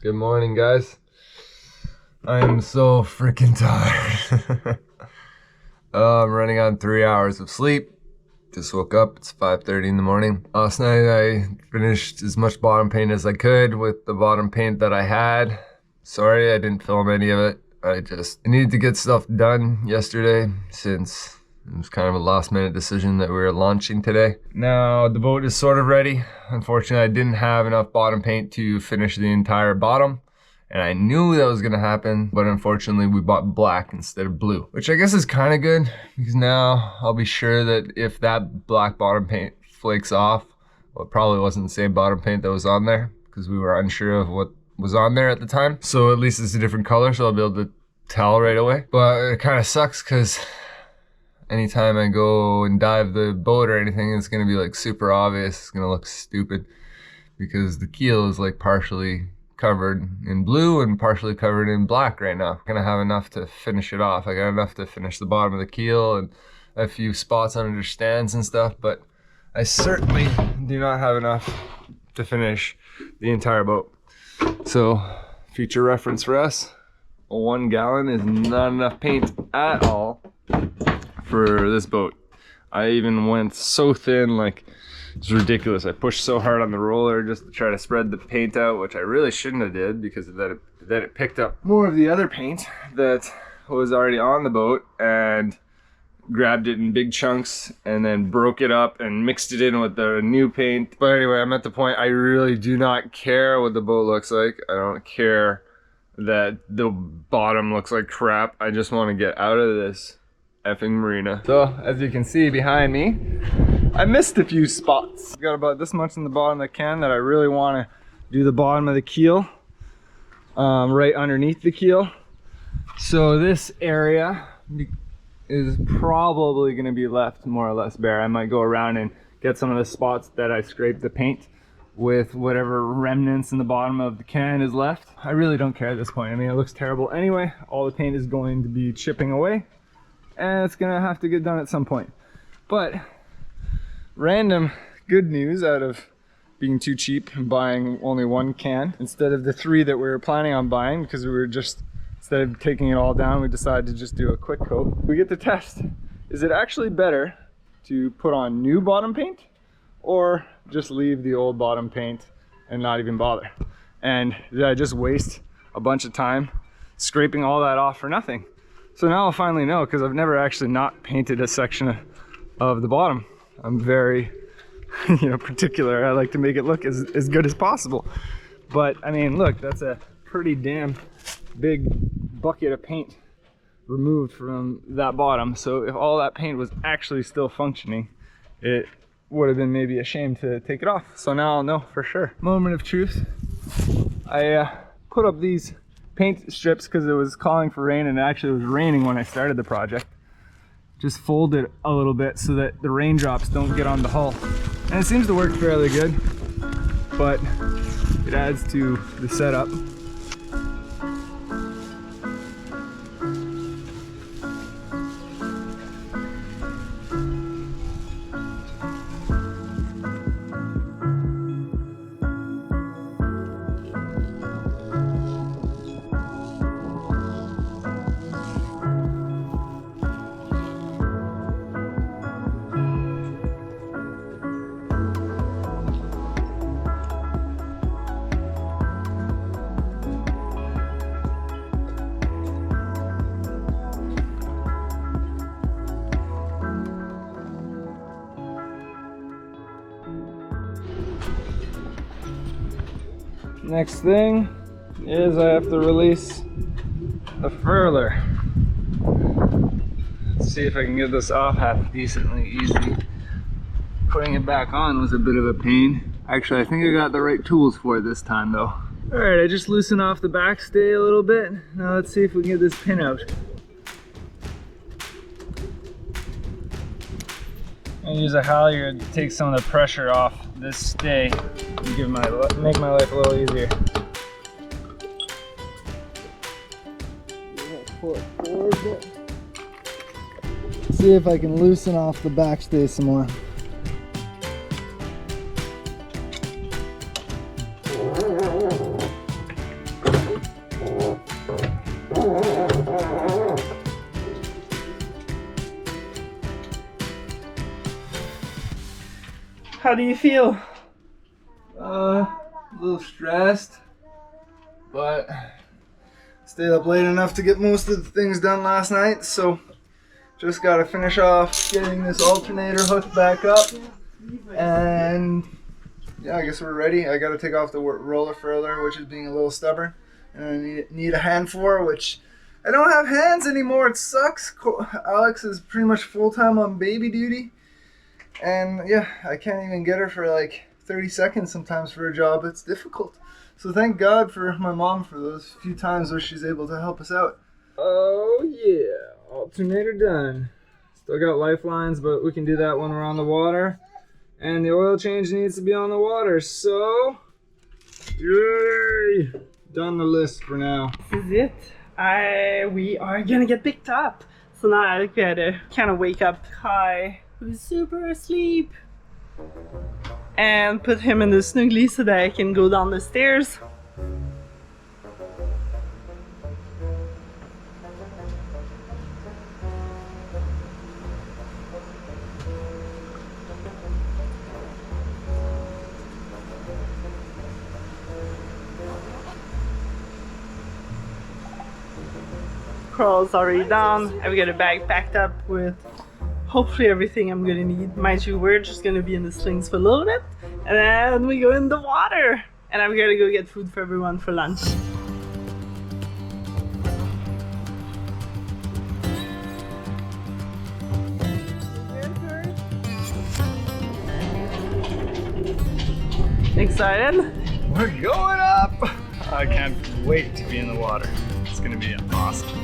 Good morning, guys. I am so freaking tired. I'm running on 3 hours of sleep. Just woke up, it's 5:30 in the morning. Last night I finished as much bottom paint as I could with the bottom paint that I had. Sorry I didn't film any of it. I needed to get stuff done yesterday since it was kind of a last minute decision that we were launching today. Now the boat is sort of ready. Unfortunately, I didn't have enough bottom paint to finish the entire bottom. And I knew that was gonna happen, but unfortunately we bought black instead of blue, which I guess is kind of good because now I'll be sure that if that black bottom paint flakes off, well, it probably wasn't the same bottom paint that was on there because we were unsure of what was on there at the time. So at least it's a different color, so I'll be able to tell right away. But it kind of sucks because anytime I go and dive the boat or anything, it's gonna be like super obvious. It's gonna look stupid because the keel is like partially covered in blue and partially covered in black right now. I'm gonna have enough to finish it off. I got enough to finish the bottom of the keel and a few spots under stands and stuff, but I certainly do not have enough to finish the entire boat. So, future reference for us, 1 gallon is not enough paint at all for this boat. I even went so thin, like it's ridiculous. I pushed so hard on the roller just to try to spread the paint out, which I really shouldn't have did because then it picked up more of the other paint that was already on the boat and grabbed it in big chunks and then broke it up and mixed it in with the new paint. But anyway, I'm at the point I really do not care what the boat looks like. I don't care that the bottom looks like crap. I just want to get out of this effing marina. So as you can see behind me, I missed a few spots. I've got about this much in the bottom of the can that I really want to do the bottom of the keel, right underneath the keel. So this area is probably going to be left more or less bare. I might go around and get some of the spots that I scraped the paint with whatever remnants in the bottom of the can is left. I really don't care at this point. I mean, it looks terrible anyway. All the paint is going to be chipping away and it's gonna have to get done at some point. But random good news out of being too cheap and buying only 1 can instead of the 3 that we were planning on buying, because we were just, instead of taking it all down, we decided to just do a quick coat. We get to test, is it actually better to put on new bottom paint or just leave the old bottom paint and not even bother? And did I just waste a bunch of time scraping all that off for nothing? So now I'll finally know, because I've never actually not painted a section of the bottom. I'm very, particular. I like to make it look as good as possible. But I mean, look, that's a pretty damn big bucket of paint removed from that bottom. So if all that paint was actually still functioning, it would have been maybe a shame to take it off. So now I'll know for sure. Moment of truth. I put up these paint strips because it was calling for rain, and it actually was raining when I started the project. Just fold it a little bit so that the raindrops don't get on the hull. And it seems to work fairly good, but it adds to the setup. Next thing is I have to release the furler. Let's see if I can get this off half decently easy. Putting it back on was a bit of a pain. Actually, I think I got the right tools for it this time though. All right, I just loosened off the backstay a little bit. Now let's see if we can get this pin out. I use a halyard to take some of the pressure off this stay and make my life a little easier. Pull it forward a bit. See if I can loosen off the backstay some more. How do you feel? A little stressed, but stayed up late enough to get most of the things done last night, so just gotta finish off getting this alternator hooked back up, and yeah, I guess we're ready. I gotta take off the roller furler, which is being a little stubborn, and I need a hand for, which I don't have hands anymore. It sucks. Alex is pretty much full-time on baby duty, and yeah, I can't even get her for like 30 seconds sometimes for a job. It's difficult. So thank God for my mom for those few times where she's able to help us out. Oh yeah, alternator done. Still got lifelines, but we can do that when we're on the water. And the oil change needs to be on the water, so yay! Done the list for now. This is it. We are gonna get picked up. So now I gotta kind of wake up Kai, who's super asleep, and put him in the snuggly so that I can go down the stairs. Carl's already down. I've got a bag packed up with hopefully everything I'm gonna need. Mind you, we're just gonna be in the slings for a little bit, and then we go in the water. And I'm gonna go get food for everyone for lunch. Excited? We're going up! I can't wait to be in the water. It's gonna be awesome.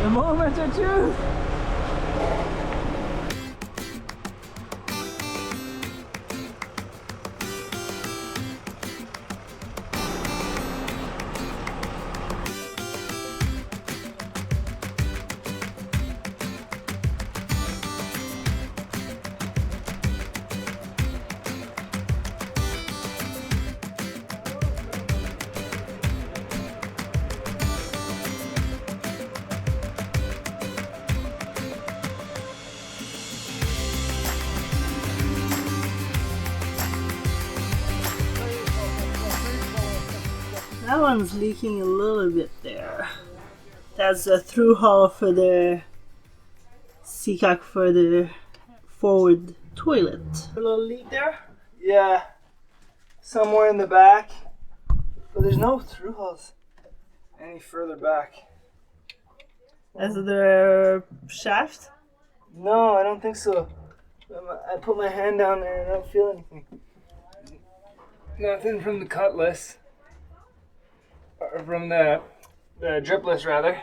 The moment of truth! That one's leaking a little bit there. That's a through hull for the seacock for the forward toilet. A little leak there? Yeah, somewhere in the back, but there's no through hulls any further back. As the shaft? No, I don't think so. I put my hand down there and I don't feel anything. Nothing from the cutlass. Or from the dripless, rather.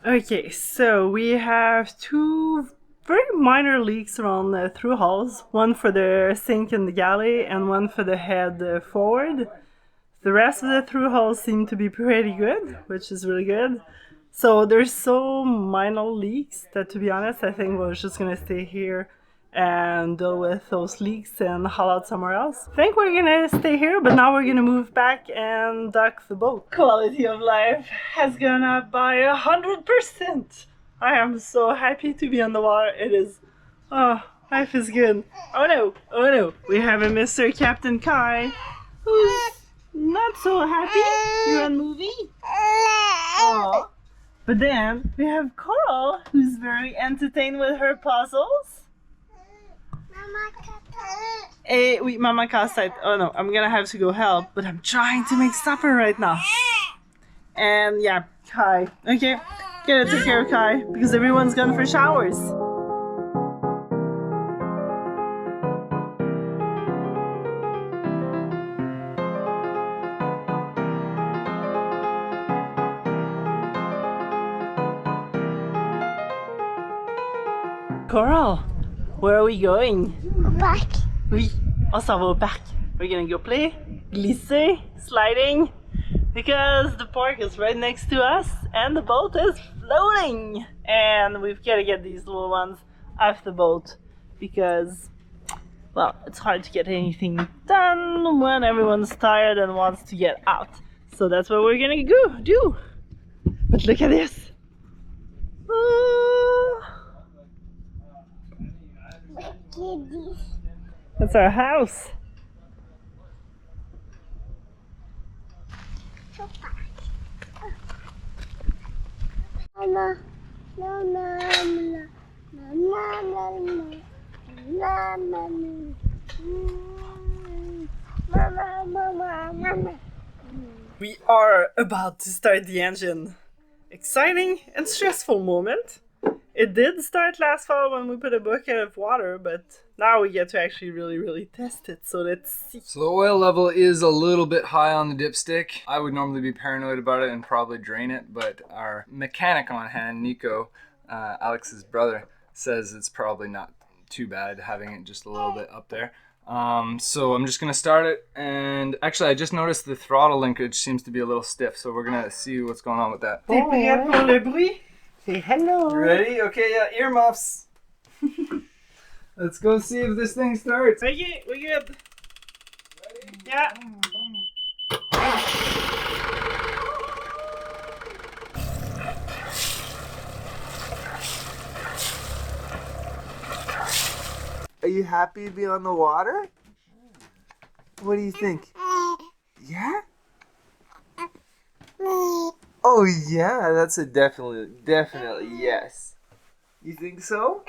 Okay, so we have two very minor leaks around the through hulls. One for the sink and the galley, and one for the head forward. The rest of the through hulls seem to be pretty good, which is really good. So there's so minor leaks that, to be honest, I think we're just gonna stay here and deal with those leaks and haul out somewhere else. I think we're gonna stay here, but now we're gonna move back and dock the boat. Quality of life has gone up by 100%. I am so happy to be on the water. It is, oh, life is good. Oh no, we have a Mr. Captain Kai, who's not so happy. You're on movie? Oh. But then we have Coral, who's very entertained with her puzzles. Wait, Mama Cassette. Oh no, I'm gonna have to go help, but I'm trying to make supper right now. And yeah, Kai. Okay, Gonna take care of Kai because everyone's gone for showers. Coral, where are we going? Back. Oui, on s'en va au parc. We're gonna go play, glisser, sliding, because the park is right next to us and the boat is floating. And we've got to get these little ones off the boat because, well, it's hard to get anything done when everyone's tired and wants to get out. So that's what we're gonna go do. But look at this. Oh, Kitties. that's our house. So fast. Mama. No, no, no. No, no, no, no. No, no, no. Mama, mama, mama. We are about to start the engine. Exciting and stressful moment. It did start last fall when we put a bucket of water, but now we get to actually really test it. So let's see. So the oil level is a little bit high on the dipstick. I would normally be paranoid about it and probably drain it, but our mechanic on hand, Nico, Alex's brother, says it's probably not too bad having it just a little bit up there. So I'm just gonna start it, and actually I just noticed the throttle linkage seems to be a little stiff, so we're gonna see what's going on with that. T'es prêt pour le bruit? Say hello. Ready? Okay, yeah, earmuffs. Let's go see if this thing starts. Okay, we're good. Yeah. Are you happy to be on the water? What do you think? Yeah? Oh yeah, that's a definitely yes. You think so?